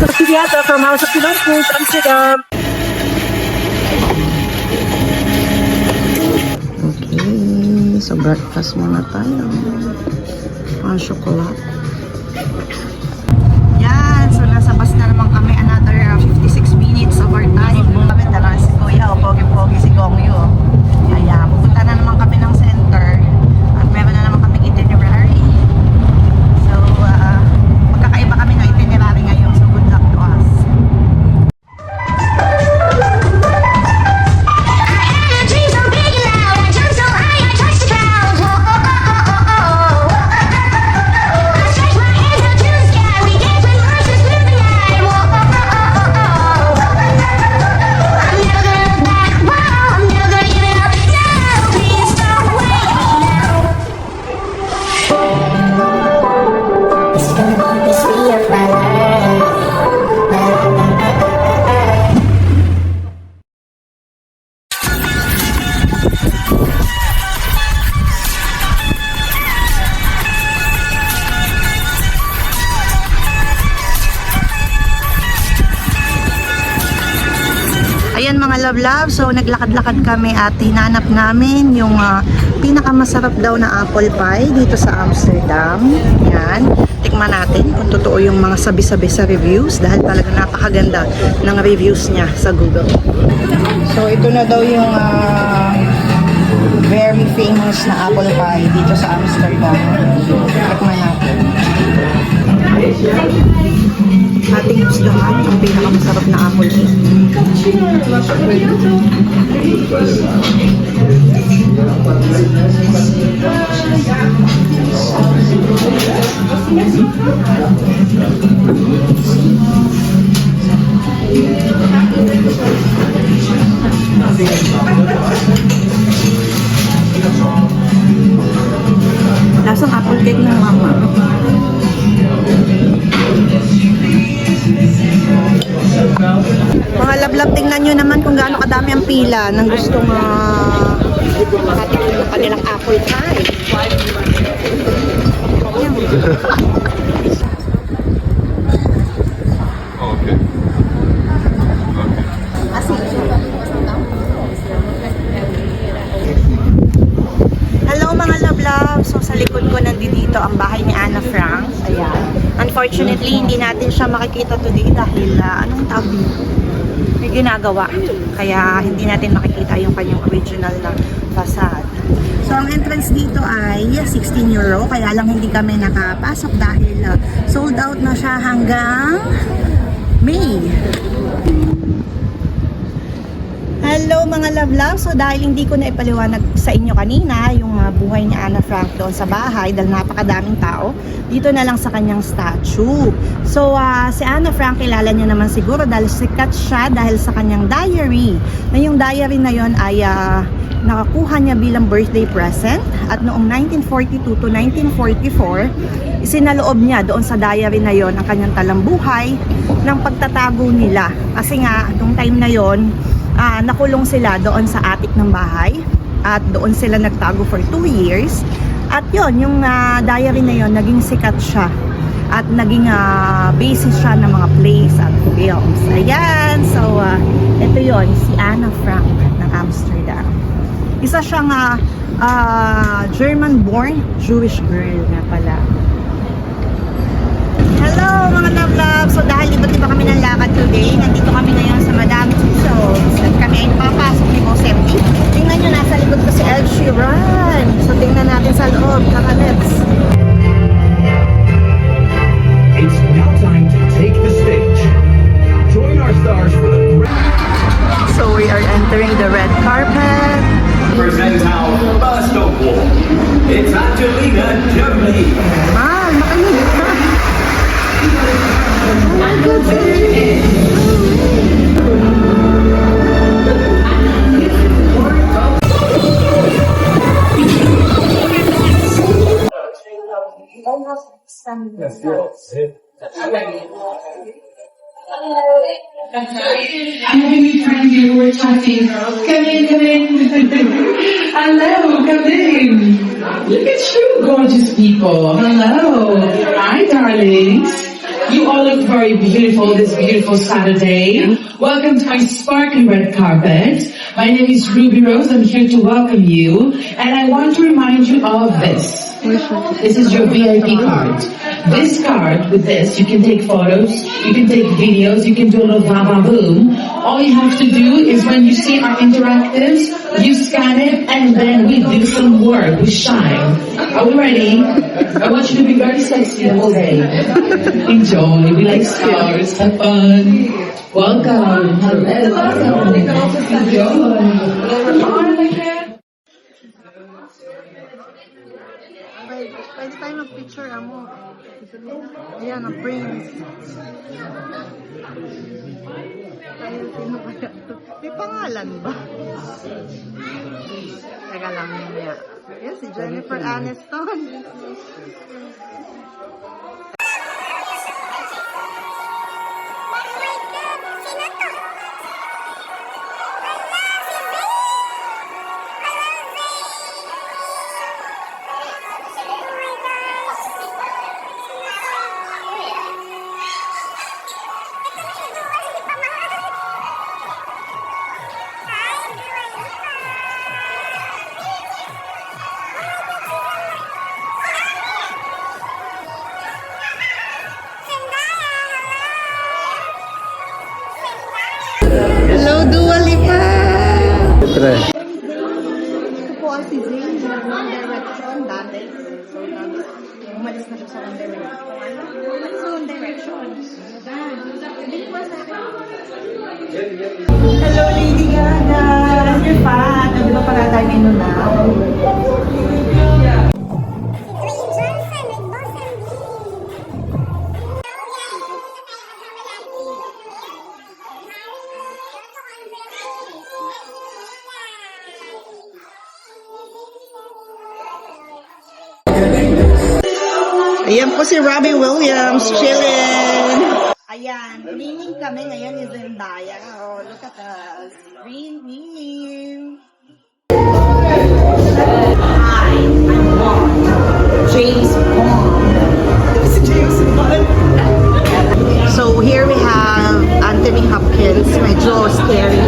Theater from House of Pinocchio, Amsterdam. Okay, so breakfast muna tayo. Ang chocolate. Yan, so nasa bus na naman kami. Another 56 minutes of our time. Kami dala si Kuya, o pogi-pogi si Gongyu. Kaya pupunta na naman kami ng center. At meron na naman kami itinerary. So, magkakaiba kami ng itinerary ngayon. So, good luck to us. Ayan mga love-love, so naglakad-lakad kami at hinanap namin yung pinakamasarap daw na apple pie dito sa Amsterdam. Yan, tikman natin kung totoo yung mga sabi-sabi sa reviews dahil talaga napakaganda ng reviews niya sa Google. So ito na daw yung very famous na apple pie dito sa Amsterdam. Tikman natin. Ating gustahan ang pinakamasarap na apple cake. Lasang apple cake ng mama. Mga lablab, tingnan nyo naman kung gaano kadami ang pila ng gustong makatikin ng kanilang apple pie. Okay. Hello mga lablab, so sa likod ko nandito ang bahay ni Anna Frank. Ayan. Unfortunately, hindi natin siya makikita today dahil anong tawag dito? May ginagawa. Kaya hindi natin makikita yung kanyang original na facade. So ang entrance dito ay 16 euro. Kaya lang hindi kami nakapasok dahil sold out na siya hanggang May. Hello mga love-love! So dahil hindi ko na ipaliwanag sa inyo kanina yung buhay ni Anna Frank doon sa bahay dahil napakadaming tao, dito na lang sa kanyang statue. So si Anna Frank kilala niya naman siguro dahil sikat siya dahil sa kanyang diary. Na yung diary na yon ay nakakuha niya bilang birthday present at noong 1942 to 1944, isinaloob niya doon sa diary na yon ang kanyang talambuhay ng pagtatago nila. Kasi nga, nung time na yon, nakulong sila doon sa attic ng bahay at doon sila nagtago for 2 years at yon yung diary na yon naging sikat siya at naging basis siya ng mga plays at films. Ayan, so ito yon si Anna Frank ng Amsterdam. Isa siyang German born Jewish girl na pala. Hello mga love-love! So dahil iba't iba kami ng lakad today, nandito kami ngayon sa Madame Tussauds at kami ay papasok ni Boss Empty. Tingnan nyo, nasa likod ko si Ed Sheeran. So tingnan natin sa loob, kakalets. It's now time to take the stage. Join our stars for the So we are entering the red carpet. present our first award. It's Angelina Jolie. Makinig ka. I'm having friends here who are chatting. Come in, come in. Hello, come in. Look at you, gorgeous people. Hello. Hi, darlings. You all look very beautiful this beautiful Saturday. Welcome to my sparkling red carpet. My name is Ruby Rose. I'm here to welcome you. And I want to remind you of this. This is your VIP card. This card, with this, you can take photos, you can take videos, you can do a little va-va-boom. All you have to do is when you see our interactives, you scan it, and then we do some work. We shine. Are we ready? I want you to be very sexy the whole day. Enjoy. We like stars. Have fun. Welcome. Hello. Enjoy. Pwede tayo mag-picture mo. Ayan, ang prince. Tayo, sino kaya ito? May pangalan ba? Teka lang niya. Yes, si Jennifer Aniston. Hello, Dua Lipa! Ito po ang si Zayn sa One Direction dati. So, umalis na siya sa One Direction. Umalis sa One Direction. Hello, Lady Gaga! You're fan! Di ba para tayo may nunaw? Ayan po si Robbie Williams, chillin'. Ayan, cleaning kami ngayon ni Zendaya. Oh, look at us. Cleaning. Hi, I'm Bond. James Bond. Si James Bond. So here we have Anthony Hopkins, medyo scary.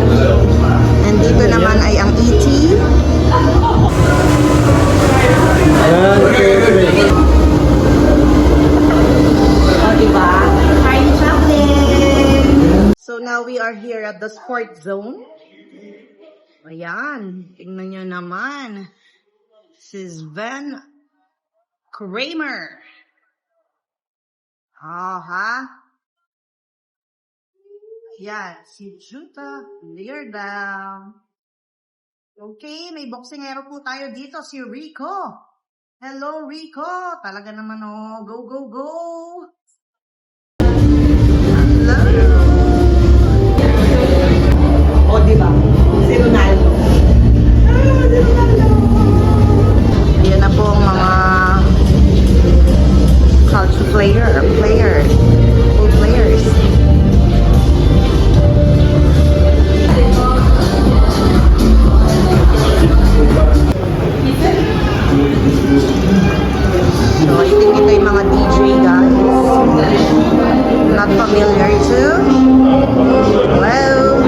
And dito naman ay ang E.T. Diba? Charlie Chaplin! So now we are here at the sport zone. Ayan, tingnan nyo naman. This is Van Kramer. Ha? Ayan, si Juta Leardam. Okay, may boksingero po tayo dito, si Rico. Hello, Rico. Talaga naman, oh. Go, go, go. Hello. O, diba? Si Ronaldo. Si Ronaldo. Yan na po ang mga culture players. Full players. So, I think ito yung mga DJ guys. Not familiar too. Hello.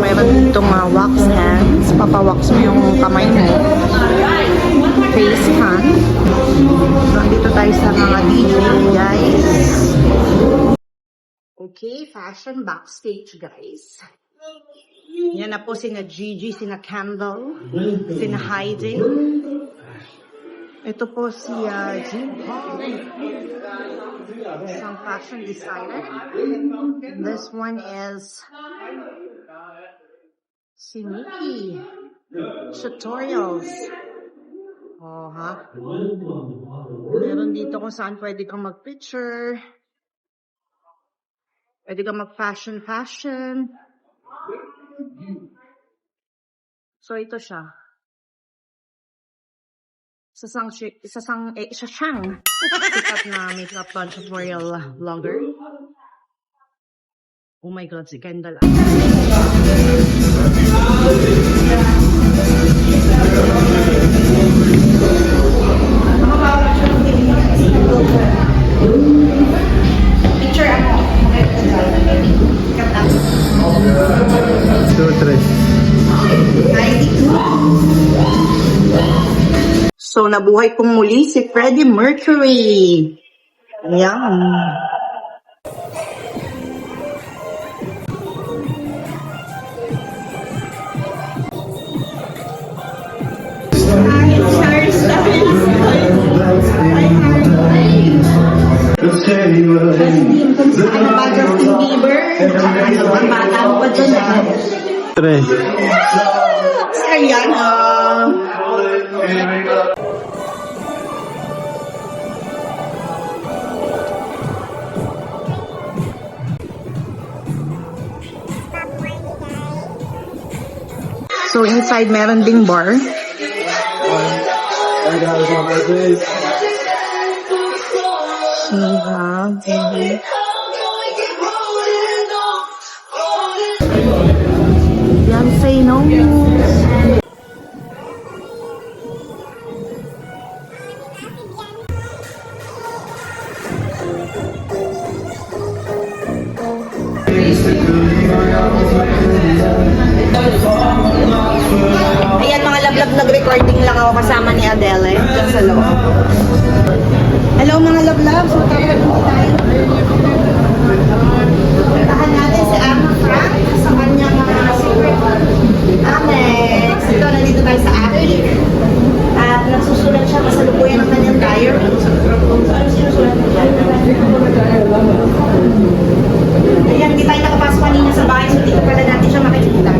Mayroon itong wax hands. Papawax mo yung kamay mo. Face can. So, andito tayo sa mga DJ guys. Okay, fashion backstage guys. Yan na po sina Gigi, sina Campbell, sina Heidi. Ito po si Jean Paul, isang fashion designer. This one is si Nikki, tutorials. Oh, ha? Meron dito kung saan pwede kang mag-picture. Pwede kang mag-fashion. So, ito siya. Siyang sikat na makeup tutorial vlogger. Oh my God, si Kendall. Picture ako. So, nabuhay pong muli si Freddie Mercury. Ayan. Ano ba, Justin Bieber? Ano ang bata mo pa dyan? Tres. Si Ariana. So, inside meron ding bar. Beyonce knows. Ayan mga lablab, nag-recording lang ako kasama ni Adele dyan sa loob. Hello mga lablab, so tayo tayo. Puntahan natin si Anna Frank sa kanyang secret annex. Ito, nandito tayo sa attic. At nagsusulat siya kasalukuyan ng kanyang diary. Ano sinusulat niya? Ayan, hindi tayo nakapasok kanina sa bahay, so hindi ko pala natin siya makikita.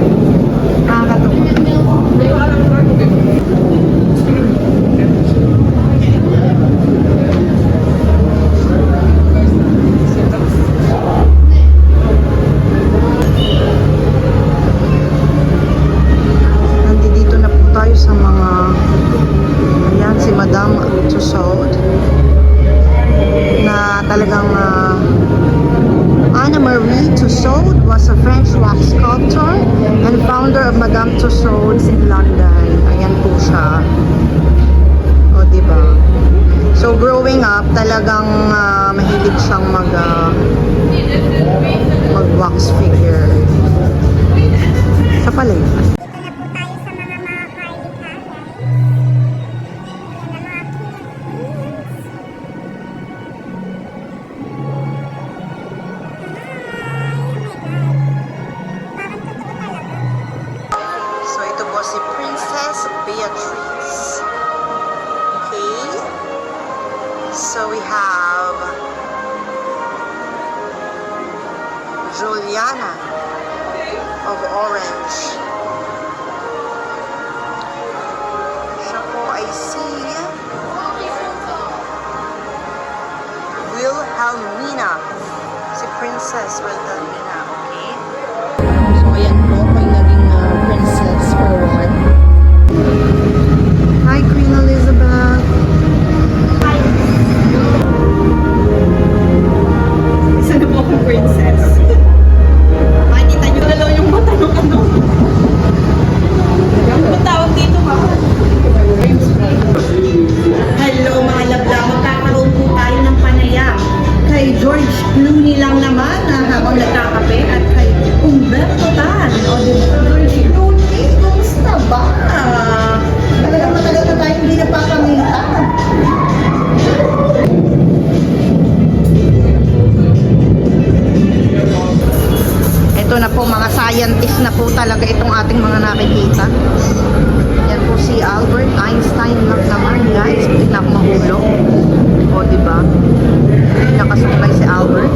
Nandito na po tayo sa mga, ayan, si Madame Tussauds na talagang Anne-Marie Tussauds was a French wax sculptor and founder of Madame Tussauds in London. Ayan po siya. O, diba? So, growing up, talagang mahilig siyang mag-wax figure. Sa palay. So, ito po si Princess Beatrice. Okay. So, we have Juliana of Orange. Siya po ay si Wilhelmina. Si Princess Wilhelmina. Okay. So, ayan po. May naging princess for one. Hi, Queen Elizabeth. Hi. Isa na po akong princess. Makikita nyo na lang yung mata ng ano. Ang tawag dito ba? Hello mga labla. Magkakaroon po tayo ng panayam kay George Clooney lang naman habang nagkakape at kay Humberto Tan. O George Clooney, kumusta ba? Talagang matagal na tayo hindi nagpapangita. Ito na po, mga scientist na po talaga itong ating mga nakikita. Yan po si Albert Einstein lang naman, guys. Hindi na ako mahulog. O, diba? Nakasuklay si Albert.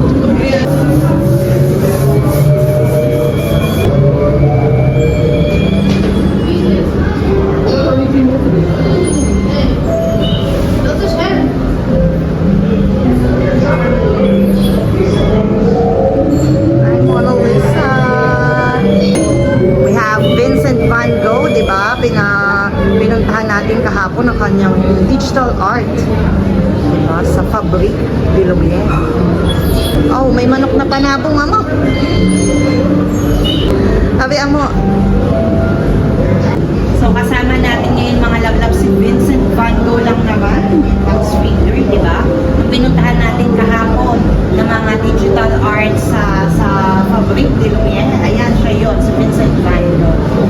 Hi, Mona Lisa. We have Vincent van Gogh, diba? Pinuntahan natin kahapon ang kanyang digital art. Diba? Sa Fabrique de Lumière. Oh, may manok na panabong mo. Sabi mo. So, kasama natin ngayon mga lablab si Vincent van Gogh lang naman. Wax figure, diba? Nung pinuntahan natin kahapon ng mga digital art sa Fabrique de Lumière. Ayan, siya yun, si Vincent van Gogh.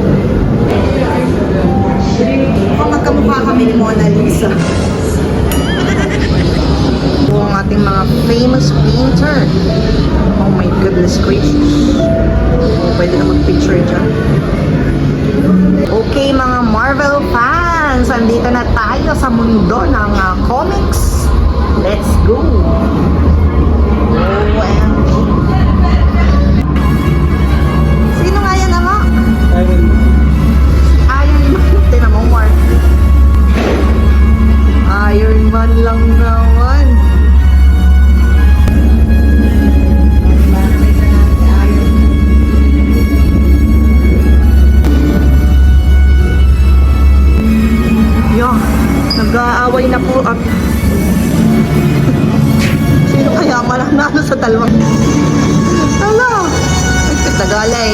painter. Oh my goodness gracious. Pwede na mag-picture dyan. Okay mga Marvel fans, andito na tayo sa mundo ng comics. Let's go! OMG! Sino nga yan ama? Iron Man. Tinan mo, Mark. Iron Man lang naman. Yan, nag-aaway na po at sino kaya mananalo sa dalawang? Hala, ay katagalay.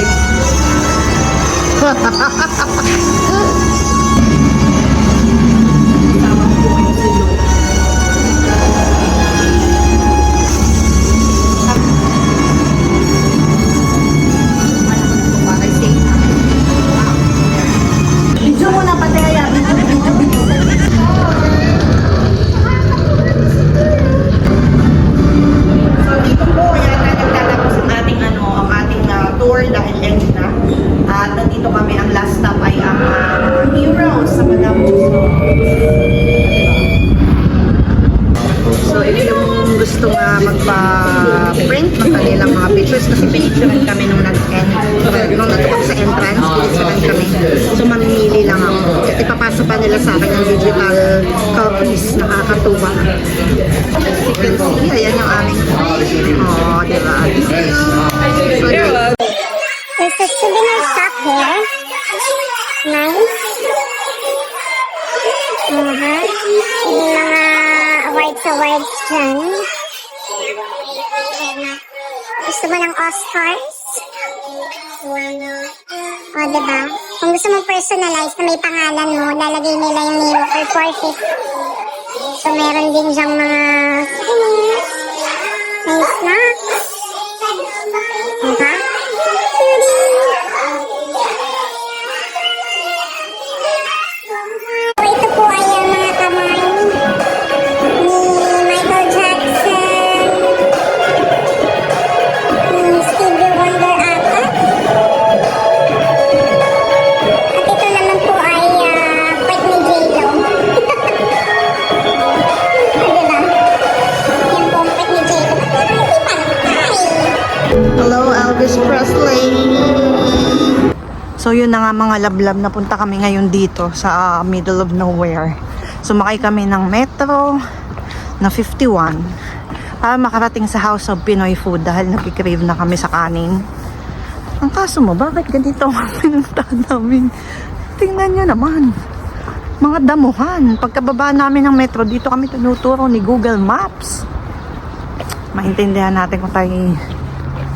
Video mo na pati kaya. So dito po yata nagtatapos ang ating tour dahil end na. At nandito kami, ang last stop ay ang Heroes sa Madame So if yung gusto nga magpa-print ng kanilang mga pictures, kasi pinicturean kami nung nag-end, nung natutok sa entrance, pinicturean kami. So mamimili lang ako. At ipapasa pa nila sa akin ang digital copies, nakakatuwa. As you can see, ayan yung aming diba? So, There's a souvenir shop here. Nice. Yung mga awards dyan. Gusto mo ng Oscars? O, diba? Kung gusto mo personalize na may pangalan mo, lalagay nila yung name or portrait. So, meron din dyang mga souvenirs. May snacks. Diba? Ito po ay ang mga kamay ni Michael Jackson, ni Stevie Wonder ata. At ito naman po ay pet ni J-Lo. Diba? Yan po ang pet ni J-Lo. hello Elvis Presley! So yun na nga mga lablab, napunta kami ngayon dito sa middle of nowhere. Sumakay kami ng metro na 51 para makarating sa House of Pinoy Food dahil nag-crave na kami sa kanin. Ang kaso mo, bakit ganito ang pinuntahan namin? Tingnan nyo naman, mga damuhan. Pagkababa namin ng metro, dito kami tinuturo ni Google Maps. Maintindihan natin kung tayo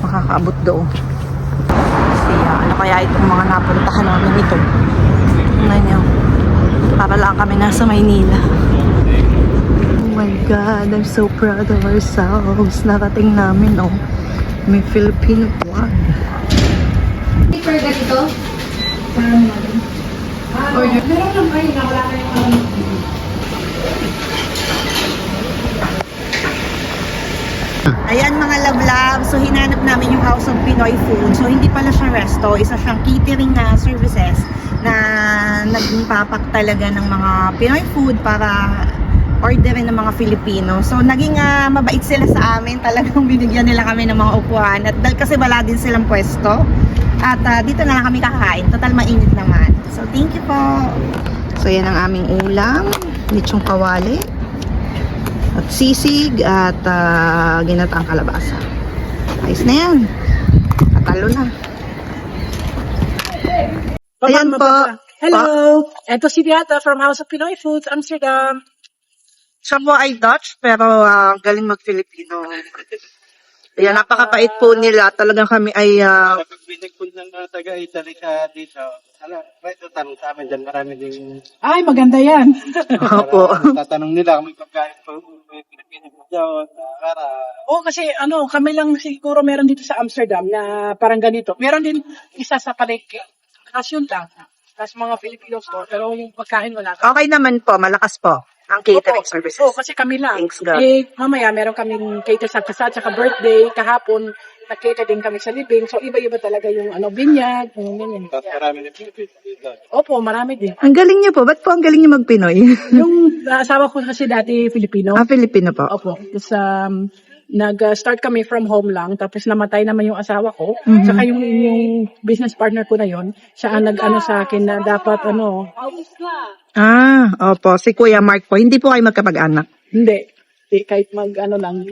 makakaabot doon. Ano kaya itong mga napuntahan namin ito? Tingnan nyo. Para lang kami nasa Maynila. Oh my God, I'm so proud of ourselves. Nakating namin, oh. May Filipino flag. For ganito? Order. Meron lang kayo na wala kayong Ayan mga love-love, so hinanap namin yung House of Pinoy Food. So hindi pala siya resto, isa siyang catering na services na nagpapak talaga ng mga Pinoy food para orderin ng mga Filipino. So naging mabait sila sa amin, talagang binigyan nila kami ng mga upuan. At kasi wala din silang pwesto. At dito na lang kami kakain, total mainit naman. So thank you po. So yan ang aming ulam, lechong kawali. At sisig at ginataang kalabasa. Ayos na yan. Katalo na. Ayan po. Hello! Ito si Beata from House of Pinoy Foods, Amsterdam. Siya po ay Dutch pero galing mag-Filipino. Ayan, napakapait po nila. Talagang kami ay... Pagbinig po ng taga-Italy ka dito, right to tanong sa amin dyan, marami din. Ay, maganda yan. Opo. Tatanong nila kung may pagkain po, may Pilipino po dyan, para... Oo, kasi kami lang siguro meron dito sa Amsterdam na parang ganito. Meron din isa sa palengke. Kasi yun lang. Tapos mga Filipino store, pero yung pagkain wala. Okay naman po, malakas po. Ang catering Opo. services. Oo, kasi kami lang. Thanks God. Mamaya meron kaming cater sa kasal, tsaka birthday, kahapon, nag-cater din kami sa libing. So, iba-iba talaga yung binyag, ganyan. Tapos marami na dito. Opo, marami din. Ang galing niyo po. Ba't po ang galing niyo mag-Pinoy? Yung asawa ko kasi dati Filipino. Filipino po. Opo. Tapos, nag-start kami from home lang. Tapos, namatay naman yung asawa ko. Saka yung business partner ko na yon, siya ang nag-ano sa akin na dapat Opo. Si Kuya Mark po. Hindi po kayo magkapag-anak. hindi. Kahit mag-ano lang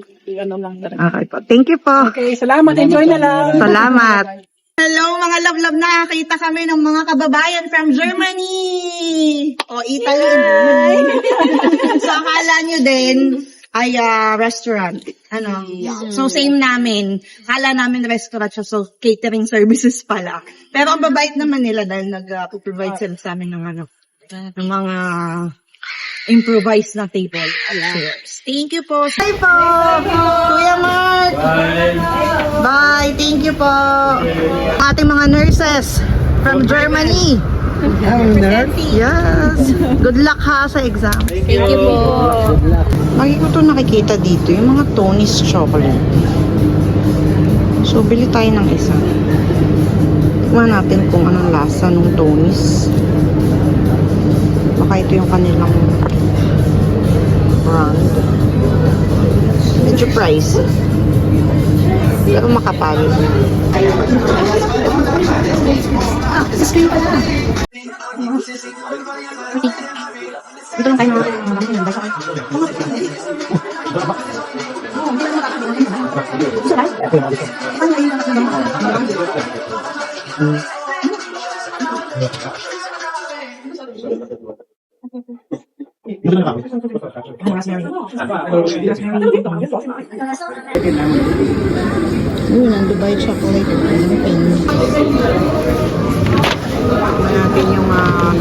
talaga. Okay po. Thank you po. Okay, salamat. Enjoy na lang. Salamat. Hello mga love-love, nakakita kami ng mga kababayan from Germany o Italy. So akala nyo din ay restaurant. So same namin. Akala namin restaurant siya, so catering services pala. Pero ang babait naman nila dahil nag-provide sila sa amin ng ng mga improvised na table. Cheers. Thank you po. Bye po. Kuya Mark. Bye. Thank you po. Ating mga nurses from Germany. Yes. Good luck ha sa exam. Thank you po. Lagi ko ito nakikita dito, yung mga Tony's chocolate. So, bili tayo ng isa. Tignan natin kung anong lasa ng Tony's. Baka ito yung kanilang brand. Medyo pricey. Pero makapal. Ito lang tayo ang Dubai chocolate. Natin yung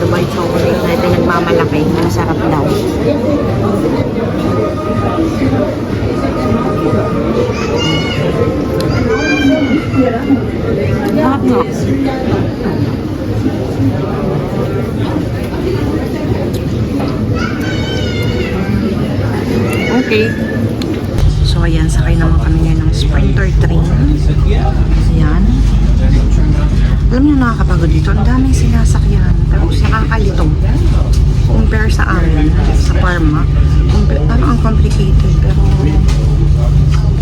Dubai chocolate na ito nagmamalaki. Masarap daw. Hot knox. Okay. So, ayan. Sakay naman kami ngayon ng Sprinter train. Ayan. Alam niyo, nakakapagod dito. Ang daming sinasakyan. Pero nakakalito. Compare sa amin, sa Parma. Parang ang complicated. Pero,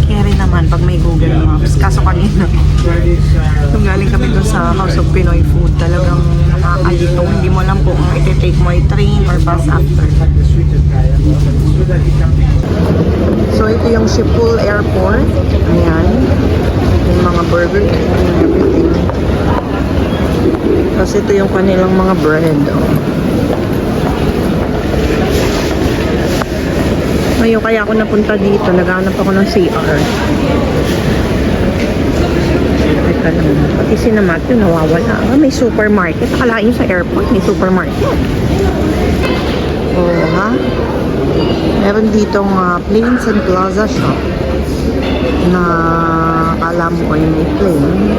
carry naman pag may Google Maps. Kaso kanina, nung galing kami dun sa House of Pinoy Food, talagang nakakalito. Hindi mo alam kung iti-take mo ay train or bus after. So, ito yung Schiphol Airport. Ayan. Yung mga burger and everything. Tapos ito yung kanilang mga bread. Ngayon, kaya ako napunta dito. Naghanap ako ng CR. Teka lang. Pati sinamat yun, nawawala. May supermarket. Akalain sa airport, may supermarket. Oo, ha? Meron ditong Plains and Plaza shop na akala mo ay may plane.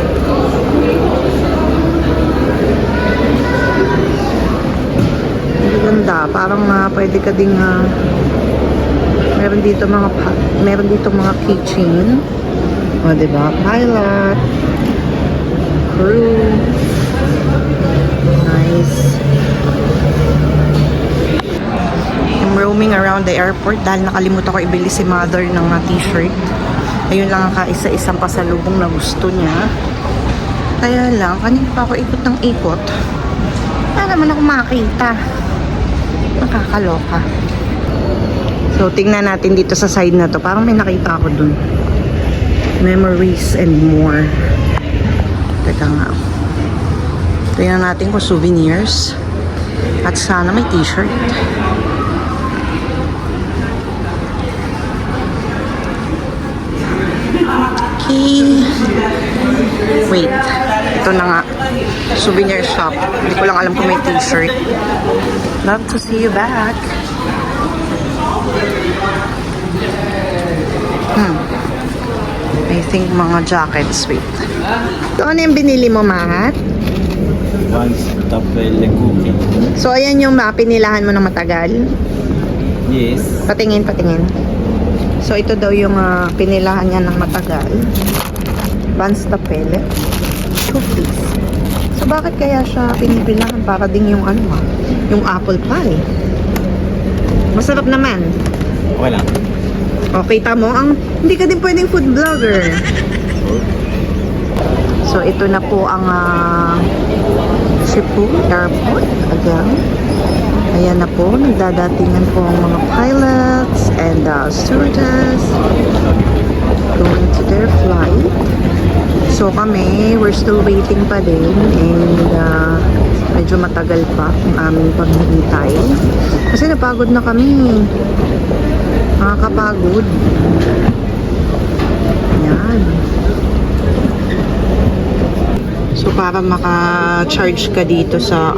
Ang ganda. Parang pwede ka ding meron dito mga keychain. O, diba? Pilot. Crew. Nice. I'm roaming around the airport dahil nakalimutan ko ibili si mother ng t-shirt. Ayun lang ang kaisa-isang pasalubong na gusto niya. Kaya lang, kanina pa ako ikot ng ikot. Para naman ako makakita. Nakakaloka. So, tingnan natin dito sa side na to. Parang may nakita ako dun. Memories and more. Teka nga. Tingnan natin kung souvenirs. At sana may t-shirt. Okay. Wait. Ito na nga. Souvenir shop. Hindi ko lang alam kung may t-shirt. Love to see you back. I think mga jackets. Wait. So, ano yung binili mo, Mahat? Once tapos le cookie. So, ayan yung pinilahan mo na matagal. Yes. Patingin. So, ito daw yung pinilahan niya ng matagal. Vans Tapele. 2 piece. So, bakit kaya siya pinipilahan? Para din yung yung apple pie. Masarap naman. Okay lang. Okay, tamo. Hindi ka din pwedeng food vlogger. So, ito na po ang Cebu Airport. Again. Ayan na po. Nagdadatingan po ang mga pilots and stewardess going to their flight. So, kami, we're still waiting pa din. And medyo matagal pa ang aming paghihintay. Kasi napagod na kami. Nakakapagod. Ayan. So, para maka-charge ka dito sa,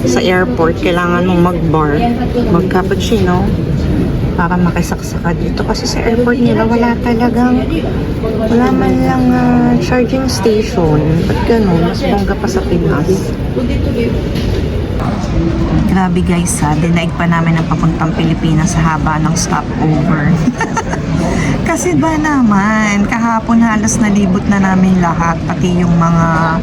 sa airport, kailangan mong mag-bar, mag-cappuccino, para makisaksa ka dito. Kasi sa airport nila, wala man lang charging station. Ba't ganun? Mas bongga pa sa Pinas. Grabe guys dinaig pa namin ang papuntang Pilipinas sa haba ng stopover. Kasi ba naman, kahapon halos nalibot na namin lahat, pati yung mga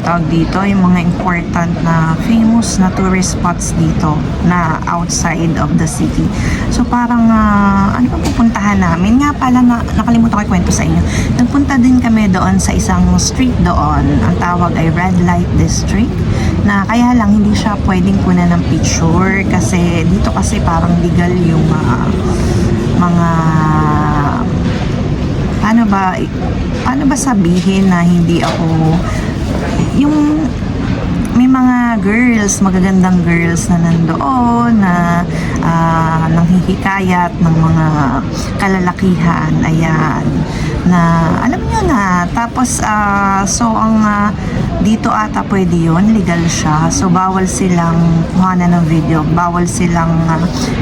tawag dito, yung mga important na famous na tourist spots dito na outside of the city. So parang ano pa pupuntahan namin? Nga pala, nakalimutan ko ikwento sa inyo. Nagpunta din kami doon sa isang street doon. Ang tawag ay Red Light District, na kaya lang hindi siya pwedeng kunan ng picture kasi dito kasi parang legal yung mga paano ba sabihin na hindi ako yung may mga girls, magagandang girls na nandoon na nanghihikayat ng mga kalalakihan, ayan, na alam nyo na, tapos so ang dito ata pwede yun, legal siya, so bawal silang kuhanan ng video, bawal silang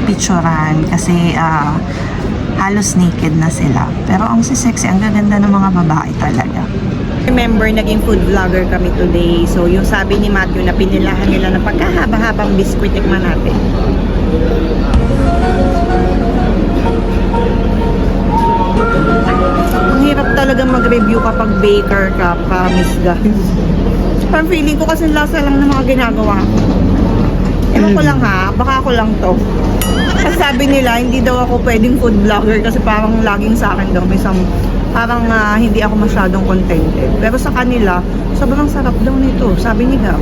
picturean kasi halos naked na sila, pero ang sexy, ang gaganda ng mga babae talaga. Remember, naging food vlogger kami today. So, yung sabi ni Matthew na pinilahan nila ng pagkahaba-habang biskwit, tikman natin. Ang hirap talaga mag-review kapag baker ka, promise guys. Parang feeling ko kasi lasa lang ng mga ginagawa ko. Ewan ko lang baka ako lang to. Kasi sabi nila, hindi daw ako pwedeng food vlogger kasi parang laging sa akin daw may parang hindi ako masyadong contented. Pero sa kanila, sobrang sarap daw nito, sabi ni Gab.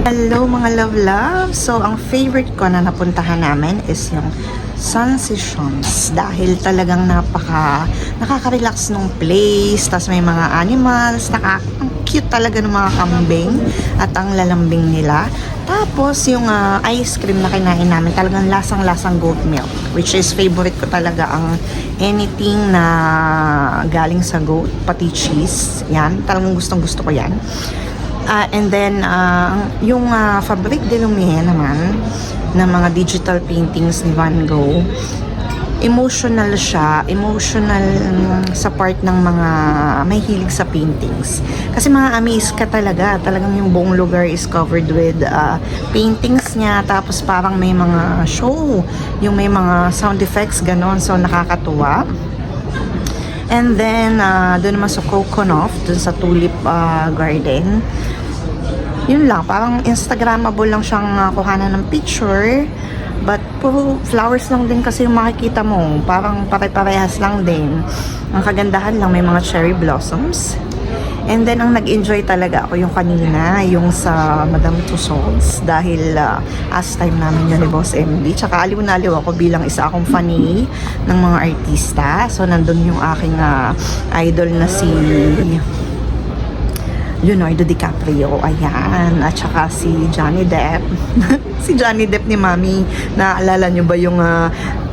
Hello mga love. So, ang favorite ko na napuntahan namin is yung Sun Sessions. Dahil talagang nakaka-relax nung place. Tapos may mga animals, ang cute talaga ng mga kambing at ang lalambing nila. Tapos, yung ice cream na kinain namin, talagang lasang-lasang goat milk. Which is, favorite ko talaga ang anything na galing sa goat, pati cheese. Yan, talagang gustong-gusto ko yan. And then, yung Fabrique de Lumière naman, na mga digital paintings ni Van Gogh, emotional siya, sa part ng mga may hilig sa paintings. Kasi mga amaze ka talagang yung buong lugar is covered with paintings niya, tapos parang may mga show, yung may mga sound effects, ganon, so nakakatuwa. And then, doon naman sa Coconut, doon sa Tulip Garden, yun lang, parang Instagrammable lang siyang kuhanan ng picture. But puro flowers lang din kasi yung makikita mo. Parang pare-parehas lang din. Ang kagandahan lang, may mga cherry blossoms. And then, ang nag-enjoy talaga ako yung kanina, yung sa Madame Tussauds. Dahil as time namin yun ni Boss MD. Tsaka aliw na aliw ako bilang isa akong funny ng mga artista. So, nandun yung aking idol na si Leonardo DiCaprio, ayan, at saka si Johnny Depp. Si Johnny Depp ni Mami, naaalala nyo ba yung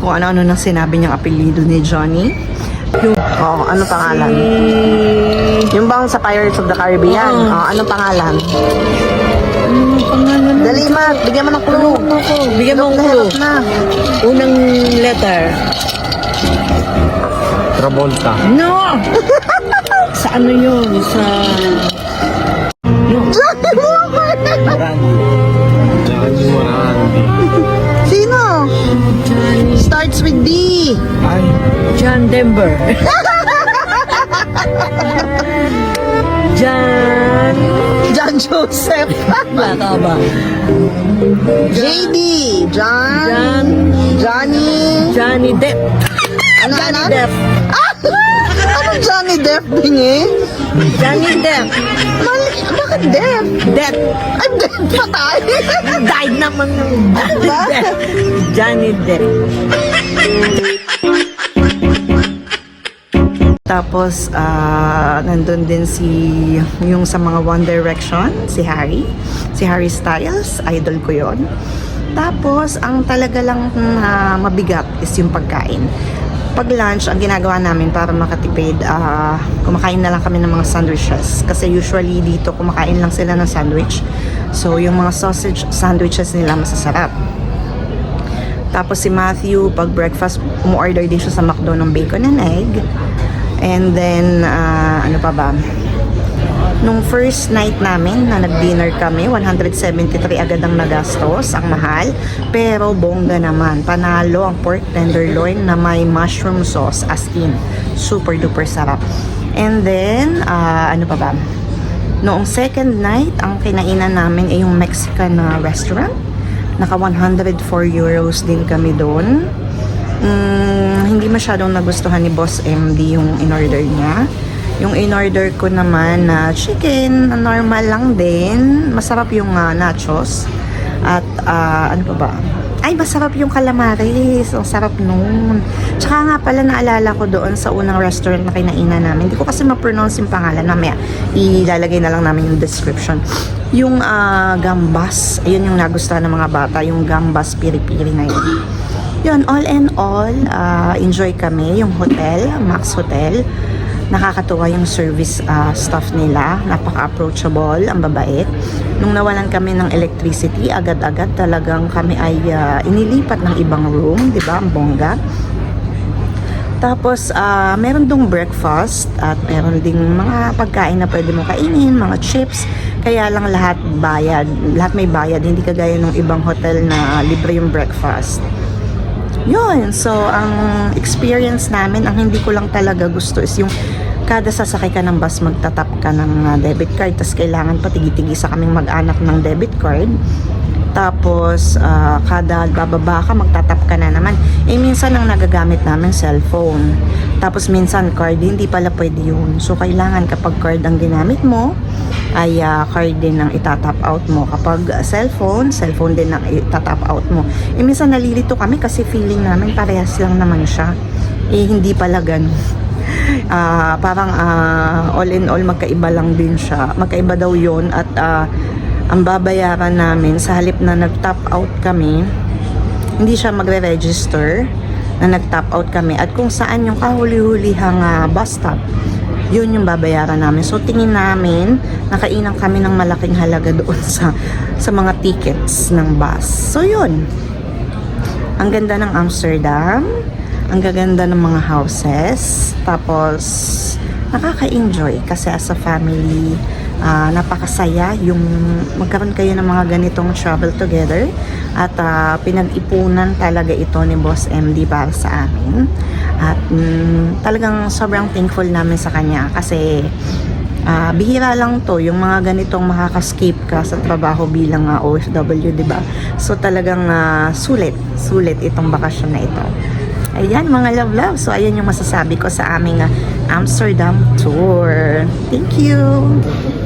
kung ano-ano nang sinabi niyang apelido ni Johnny? Yung, ano pangalan? Yung bang sa Pirates of the Caribbean? Ano pangalan? Dali, Matt, bigyan mo ng clue. Bigyan mo ng clue. Unang letter. Travolta. No! Sa ano yun? Sa... Morandi. Sino? JD. John Denver. John Joseph. Baka ba? JD. Johnny Depp. Ano? Depp. Ano Johnny Depp bingi? Johnny Depp. Bakit Depp? Depp. Ay, Depp patay. Died naman ng Ba? Johnny Depp. Tapos, nandun din yung sa mga One Direction, si Harry Styles, idol ko yon. Tapos, ang talaga lang mabigat is yung pagkain. Pag lunch, ang ginagawa namin para makatipid, kumakain na lang kami ng mga sandwiches. Kasi usually dito, kumakain lang sila ng sandwich. So, yung mga sausage sandwiches nila masasarap. Tapos si Matthew, pag breakfast, umu-order din siya sa McDo ng bacon and egg. And then, ano pa ba? Nung first night namin na nag-dinner kami, 173 agad ang nagastos, ang mahal. Pero bongga naman, panalo ang pork tenderloin na may mushroom sauce, as in, super duper sarap. And then, ano pa ba? Noong second night, ang kinainan namin ay yung Mexican restaurant. Naka 104 euros din kami doon. Hindi masyadong nagustuhan ni Boss MD yung in-order niya. Yung in-order ko naman na chicken, normal lang din. Masarap yung nachos. At ano pa ba? Ay, masarap yung calamares. Ang sarap nun. Tsaka nga pala naalala ko doon sa unang restaurant na kinainan namin. Hindi ko kasi ma-pronounce yung pangalan. Mamaya, ilalagay na lang namin yung description. Yung gambas. Ayun yung nagustuhan ng mga bata. Yung gambas piri-piri na yun. Yun, all in all, enjoy kami. Yung hotel, Max Hotel. Nakakatuwa yung service staff nila. Napaka-approachable, ang babait. Nung nawalan kami ng electricity, agad-agad talagang kami ay inilipat ng ibang room, di ba? Ang bongga. Tapos, meron dong breakfast at meron ding mga pagkain na pwede mo kainin, mga chips. Kaya lang lahat bayad. Lahat may bayad. Hindi kagaya ng ibang hotel na libre yung breakfast. Yun. So, ang experience namin, ang hindi ko lang talaga gusto is yung kada sasakay ka ng bus, magtatap ka ng debit card. Tapos kailangan pa tigisa kaming mag-anak ng debit card. Tapos, kada bababa ka, magtatap ka na naman. Minsan ang nagagamit namin, cellphone. Tapos minsan card, hindi pala pwede yun. So, kailangan kapag card ang ginamit mo, ay card din ang itatap out mo. Kapag cellphone din ang itatap out mo. Minsan nalilito kami kasi feeling namin parehas lang naman siya. Hindi pala ganun. Parang all in all, magkaiba lang din siya. Magkaiba daw yun at ang babayaran namin sa halip na nag-top out kami, hindi siya magre-register na nag-top out kami at kung saan yung kahuli-hulihang bus stop, yun yung babayaran namin. So tingin namin nakainan kami ng malaking halaga doon sa mga tickets ng bus. So yun, ang ganda ng Amsterdam, ang gaganda ng mga houses, tapos nakaka-enjoy kasi as a family, napakasaya yung magkaroon kayo ng mga ganitong travel together at pinag-ipunan talaga ito ni Boss MD para sa amin at talagang sobrang thankful namin sa kanya kasi bihira lang to yung mga ganitong makaka-escape ka sa trabaho bilang OFW, diba? So talagang sulit itong bakasyon na ito. Ayan mga love. So ayan yung masasabi ko sa aming Amsterdam tour. Thank you.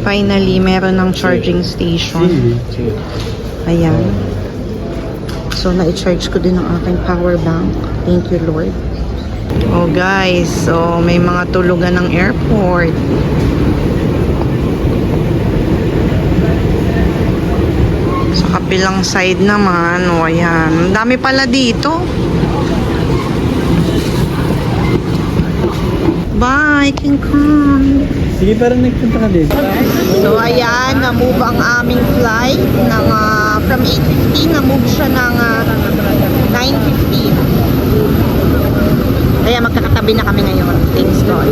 Finally, meron ng charging station. Ayan. So na-charge ko din ang aking power bank. Thank you Lord. Oh guys, so may mga tulugan ng airport. Sa kabilang side naman, ayan. Ang dami pala dito. Bye, King Kong. Sige, parang nagpunta ka dito. So, ayan, na-move ang aming flight ng, from 8:15, na-move siya ng 9:15. Kaya magkakatabi na kami ngayon. Thanks God.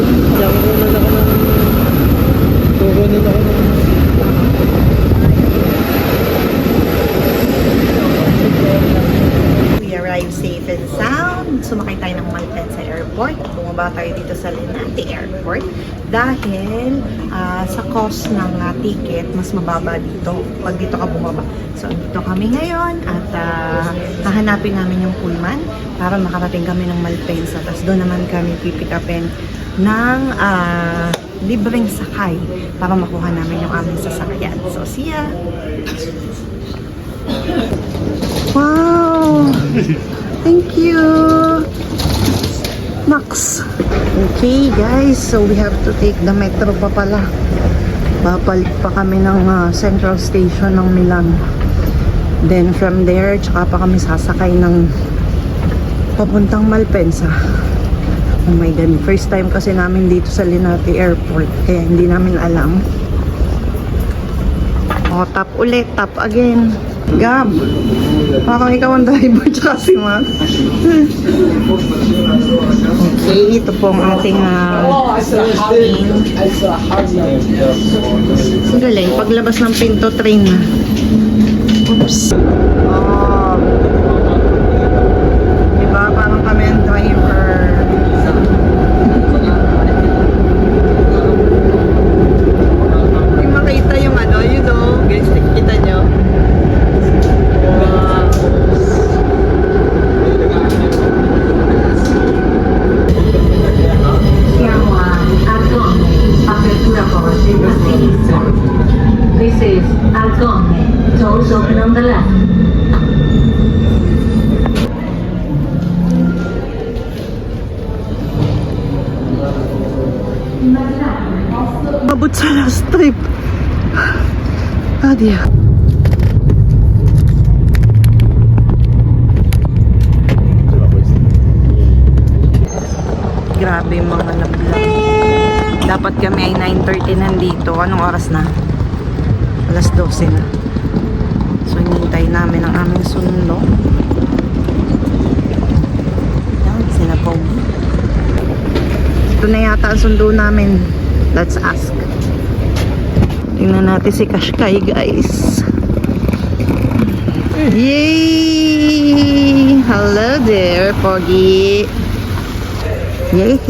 We arrived safe and sound. Sumakay tayo ng bumaba tayo dito sa Linate Airport dahil sa cost ng ticket, mas mababa dito pag dito ka bumaba. So, dito kami ngayon at hahanapin namin yung pullman para makarating kami ng Malpensa. Tapos doon naman kami pipikapin ng libreng sakay para makuha namin yung aming sasakyan. So, see ya! Wow! Thank you! Max! Okay guys, so we have to take the metro pa pala. Babalik pa kami ng Central Station ng Milan. Then from there, tsaka pa kami sasakay ng papuntang Malpensa. Oh my God, first time kasi namin dito sa Linate Airport, kaya hindi namin alam. Oh, tap ulit, tap again. Gab, parang ikaw ang driver tsaka si Max. Okay, ito po ang ating ang galing, paglabas ng pinto, train na. Oops. Oh. Diba, parang kami ang driver. Hindi makita yung ano, you know, guys, kita nyo. This is Alcone. Doors open on the left. Mabot sa last trip. Adia. Grabe yung mga labla. Dapat kami ay 9:30 nandito. Anong oras na? Alas 12 na. So, hinihintay namin ang aming sundo. Yan, sila Pogi. Ito na yata ang sundo namin. Let's ask. Tingnan natin si Kashkai, guys. Yay! Hello there, Pogi. Yay!